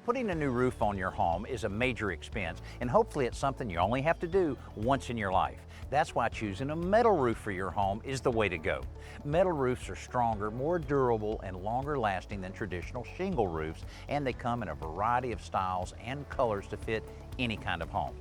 Putting a new roof on your home is a major expense, and hopefully it's something you only have to do once in your life. That's why choosing a metal roof for your home is the way to go. Metal roofs are stronger, more durable, and longer lasting than traditional shingle roofs, and they come in a variety of styles and colors to fit any kind of home.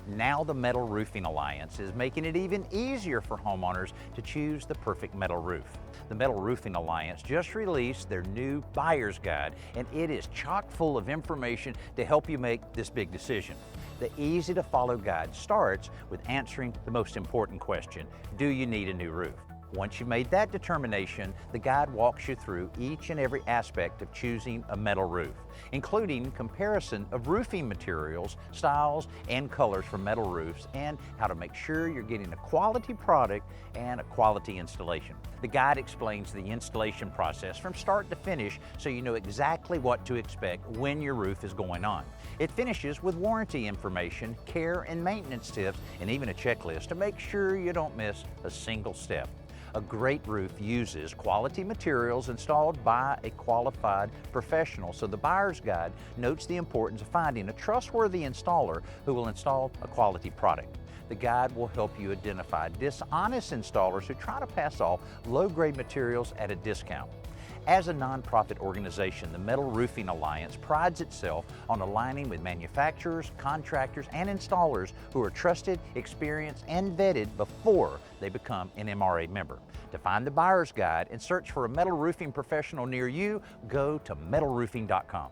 Now the Metal Roofing Alliance is making it even easier for homeowners to choose the perfect metal roof. The Metal Roofing Alliance just released their new buyer's guide, and it is chock full of information to help you make this big decision. The easy to follow guide starts with answering the most important question: do you need a new roof? Once you've made that determination, the guide walks you through each and every aspect of choosing a metal roof, including comparison of roofing materials, styles, and colors for metal roofs, and how to make sure you're getting a quality product and a quality installation. The guide explains the installation process from start to finish so you know exactly what to expect when your roof is going on. It finishes with warranty information, care and maintenance tips, and even a checklist to make sure you don't miss a single step. A great roof uses quality materials installed by a qualified professional, so the buyer's guide notes the importance of finding a trustworthy installer who will install a quality product. The guide will help you identify dishonest installers who try to pass off low-grade materials at a discount. As a nonprofit organization, the Metal Roofing Alliance prides itself on aligning with manufacturers, contractors, and installers who are trusted, experienced, and vetted before they become an MRA member. To find the buyer's guide and search for a metal roofing professional near you, go to metalroofing.com.